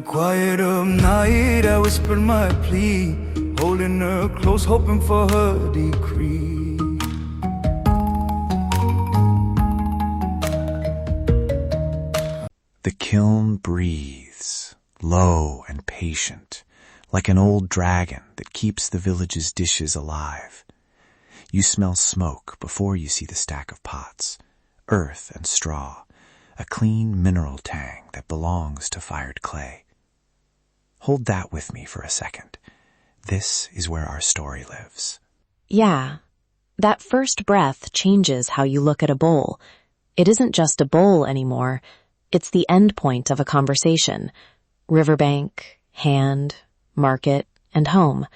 quiet of night, I whispered my plea, holding her close, hoping for her decree. The kiln breathes, low and patient, like an old dragon that keeps the village's dishes alive. You smell smoke before you see the stack of pots, earth and straw, a clean mineral tang that belongs to fired clay. Hold that with me for a second. This is where our story lives. Yeah, that first breath changes how you look at a bowl. It isn't just a bowl anymore. It's the end point of a conversation. Riverbank, hand, market, and home.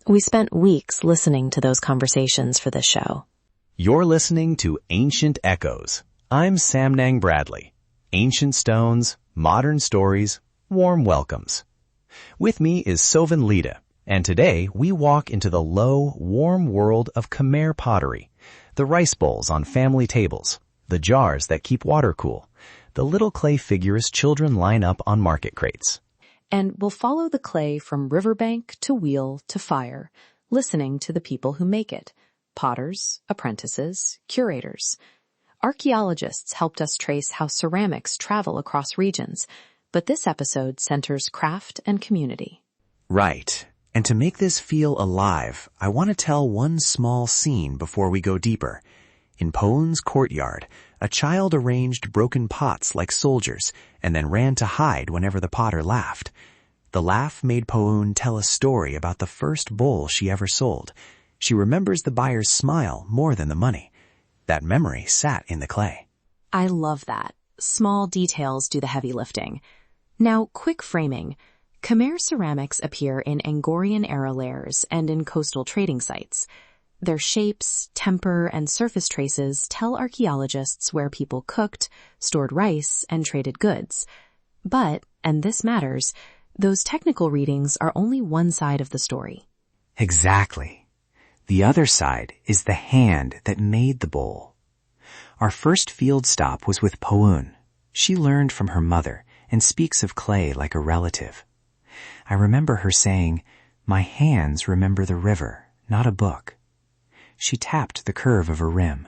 We spent weeks listening to those conversations for this show. You're listening to Ancient Echoes. I'm Samnang Bradley. Ancient stones, modern stories, warm welcomes. With me is Sovan Lida, and today we walk into the low, warm world of Khmer pottery, the rice bowls on family tables, the jars that keep water cool, the little clay figures children line up on market crates. And we'll follow the clay from riverbank to wheel to fire, listening to the people who make it. Potters, apprentices, curators. Archaeologists helped us trace how ceramics travel across regions, but this episode centers craft and community. Right. And to make this feel alive, I want to tell one small scene before we go deeper. In Poon's courtyard, a child arranged broken pots like soldiers and then ran to hide whenever the potter laughed. The laugh made Poon tell a story about the first bowl she ever sold. She remembers the buyer's smile more than the money. That memory sat in the clay. I love that. Small details do the heavy lifting. Now, quick framing. Khmer ceramics appear in Angkorian-era layers and in coastal trading sites. Their shapes, temper, and surface traces tell archaeologists where people cooked, stored rice, and traded goods. But, and this matters, those technical readings are only one side of the story. Exactly. The other side is the hand that made the bowl. Our first field stop was with Poon. She learned from her mother and speaks of clay like a relative. I remember her saying, "My hands remember the river, not a book." She tapped the curve of a rim.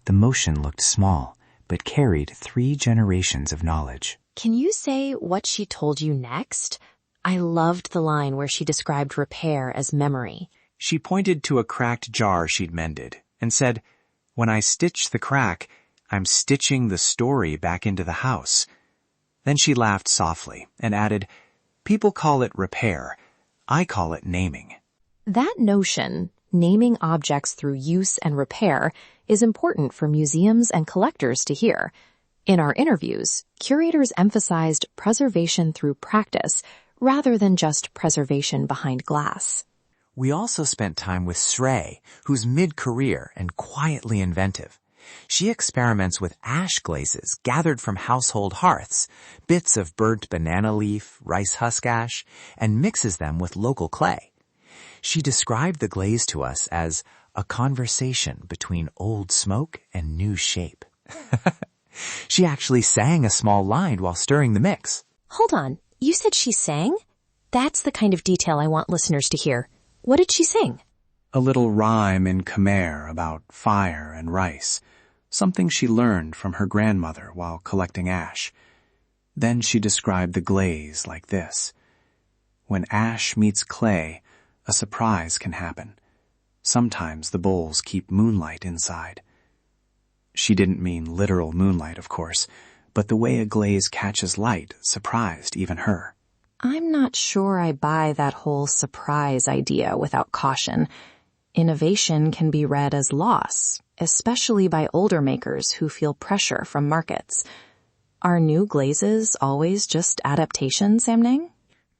The motion looked small, but carried 3 generations of knowledge. Can you say what she told you next? I loved the line where she described repair as memory. She pointed to a cracked jar she'd mended and said, "When I stitch the crack, I'm stitching the story back into the house." Then she laughed softly and added, "People call it repair. I call it naming." That notion, naming objects through use and repair, is important for museums and collectors to hear. In our interviews, curators emphasized preservation through practice rather than just preservation behind glass. We also spent time with Shrey, who's mid-career and quietly inventive. She experiments with ash glazes gathered from household hearths, bits of burnt banana leaf, rice husk ash, and mixes them with local clay. She described the glaze to us as a conversation between old smoke and new shape. She actually sang a small line while stirring the mix. Hold on, you said she sang? That's the kind of detail I want listeners to hear. What did she sing? A little rhyme in Khmer about fire and rice, something she learned from her grandmother while collecting ash. Then she described the glaze like this. When ash meets clay, a surprise can happen. Sometimes the bowls keep moonlight inside. She didn't mean literal moonlight, of course, but the way a glaze catches light surprised even her. I'm not sure I buy that whole surprise idea without caution. Innovation can be read as loss, especially by older makers who feel pressure from markets. Are new glazes always just adaptations, Samnang?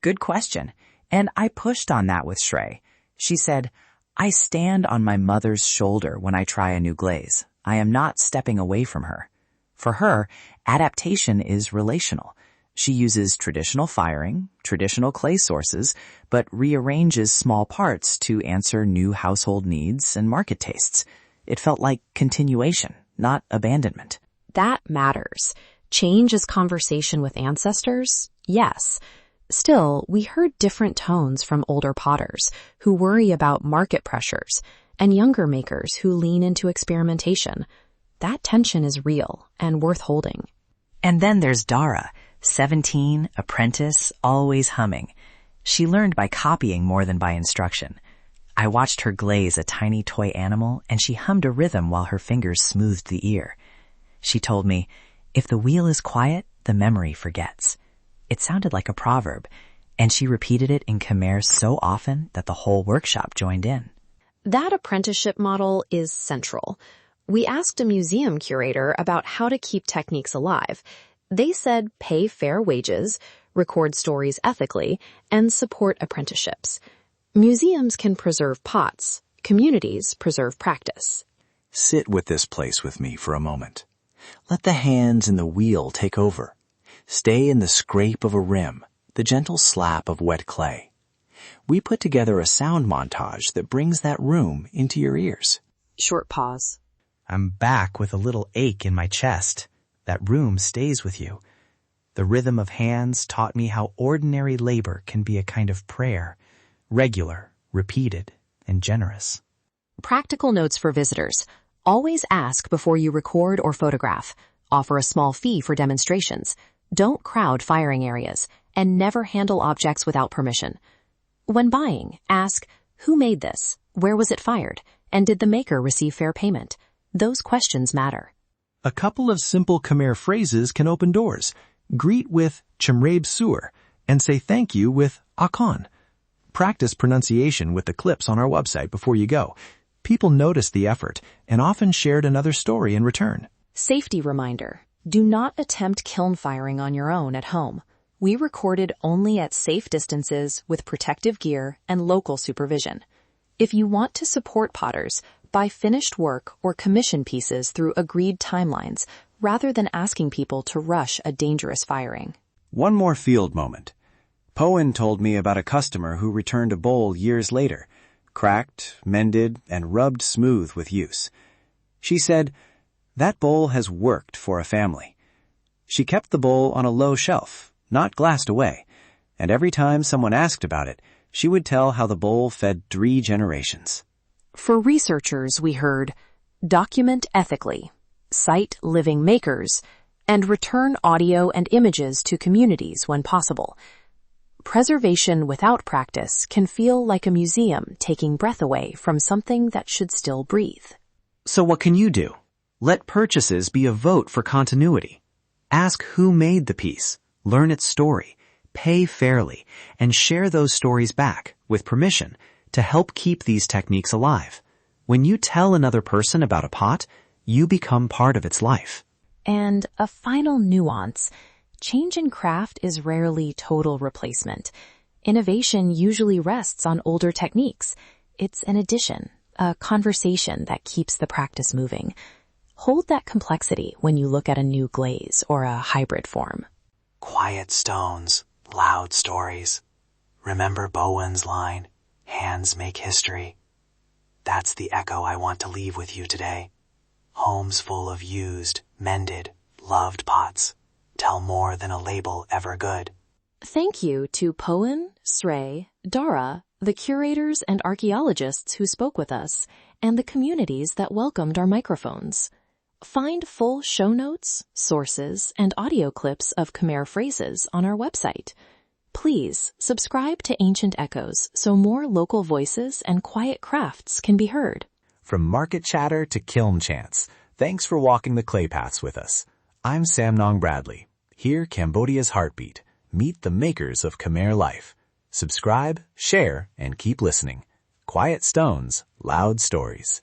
Good question. And I pushed on that with Shrey. She said, "I stand on my mother's shoulder when I try a new glaze. I am not stepping away from her." For her, adaptation is relational. She uses traditional firing, traditional clay sources, but rearranges small parts to answer new household needs and market tastes. It felt like continuation, not abandonment. That matters. Change is conversation with ancestors? Yes. Still, we heard different tones from older potters who worry about market pressures and younger makers who lean into experimentation. That tension is real and worth holding. And then there's Dara, 17, apprentice, always humming. She learned by copying more than by instruction. I watched her glaze a tiny toy animal, and she hummed a rhythm while her fingers smoothed the ear. She told me, "If the wheel is quiet, the memory forgets." It sounded like a proverb, and she repeated it in Khmer so often that the whole workshop joined in. That apprenticeship model is central. We asked a museum curator about how to keep techniques alive. They said pay fair wages, record stories ethically, and support apprenticeships. Museums can preserve pots. Communities preserve practice. Sit with this place with me for a moment. Let the hands in the wheel take over. Stay in the scrape of a rim, the gentle slap of wet clay. We put together a sound montage that brings that room into your ears. Short pause. I'm back with a little ache in my chest. That room stays with you. The rhythm of hands taught me how ordinary labor can be a kind of prayer, regular, repeated, and generous. Practical notes for visitors. Always ask before you record or photograph. Offer a small fee for demonstrations. Don't crowd firing areas, and never handle objects without permission. When buying, ask, who made this? Where was it fired? And did the maker receive fair payment? Those questions matter. A couple of simple Khmer phrases can open doors. Greet with Chimrabe Sur and say thank you with Akon. Practice pronunciation with the clips on our website before you go. People noticed the effort and often shared another story in return. Safety reminder. Do not attempt kiln firing on your own at home. We recorded only at safe distances with protective gear and local supervision. If you want to support potters, buy finished work or commission pieces through agreed timelines rather than asking people to rush a dangerous firing. One more field moment. Poen told me about a customer who returned a bowl years later, cracked, mended, and rubbed smooth with use. She said, "That bowl has worked for a family." She kept the bowl on a low shelf, not glassed away, and every time someone asked about it, she would tell how the bowl fed 3 generations. For researchers, we heard, document ethically, cite living makers, and return audio and images to communities when possible. Preservation without practice can feel like a museum taking breath away from something that should still breathe. So what can you do? Let purchases be a vote for continuity. Ask who made the piece, learn its story, pay fairly, and share those stories back, with permission, to help keep these techniques alive. When you tell another person about a pot, you become part of its life. And a final nuance. Change in craft is rarely total replacement. Innovation usually rests on older techniques. It's an addition, a conversation that keeps the practice moving. Hold that complexity when you look at a new glaze or a hybrid form. Quiet stones, loud stories. Remember Bowen's line, "Hands make history." That's the echo I want to leave with you today. Homes full of used, mended, loved pots tell more than a label ever good. Thank you to Poen, Srey, Dara, the curators and archaeologists who spoke with us, and the communities that welcomed our microphones. Find full show notes, sources, and audio clips of Khmer phrases on our website. Please subscribe to Ancient Echoes so more local voices and quiet crafts can be heard. From market chatter to kiln chants, thanks for walking the clay paths with us. I'm Samnang Bradley. Hear Cambodia's heartbeat. Meet the makers of Khmer life. Subscribe, share, and keep listening. Quiet stones, loud stories.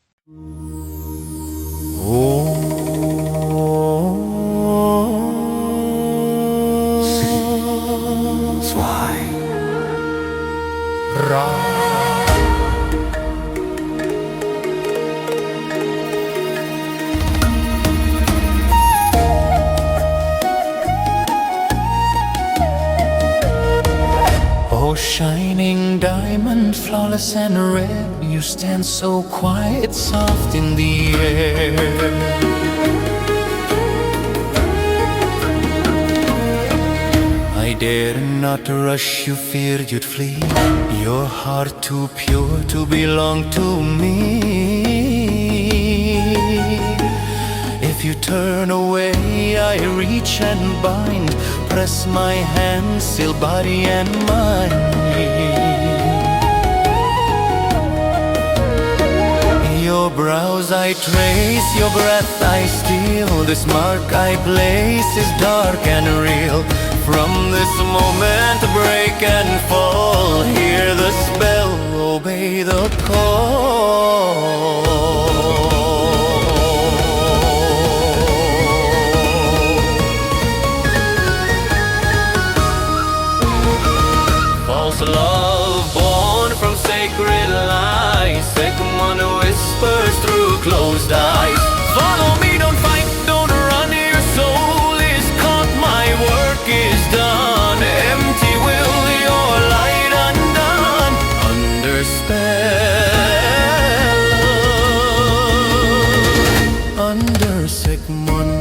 Oh, shining diamond, flawless and red, you stand so quiet, soft in the air. dared not to rush, you feared you'd flee. Your heart too pure to belong to me. If you turn away, I reach and bind, press my hand, seal body and mind. Your brows I trace, your breath I steal. This mark I place is dark and real. From this moment break and fall, hear the spell, obey the call. False love born from sacred lies, second one whispers through closed eyes. Follow me, don't fight, don't run, your soul is caught, my work is done. Empty will, your light undone, under spell, under Sigmund.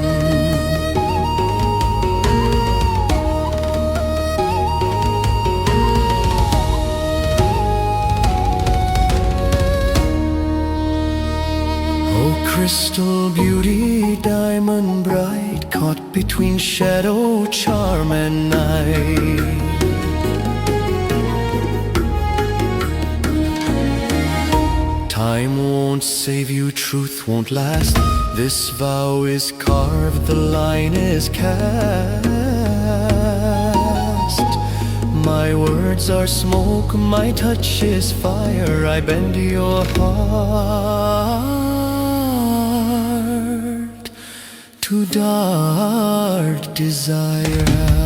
Crystal beauty, diamond bright, caught between shadow, charm and night. Time won't save you, truth won't last. This vow is carved, the line is cast. My words are smoke, my touch is fire. I bend your heart to dark desire.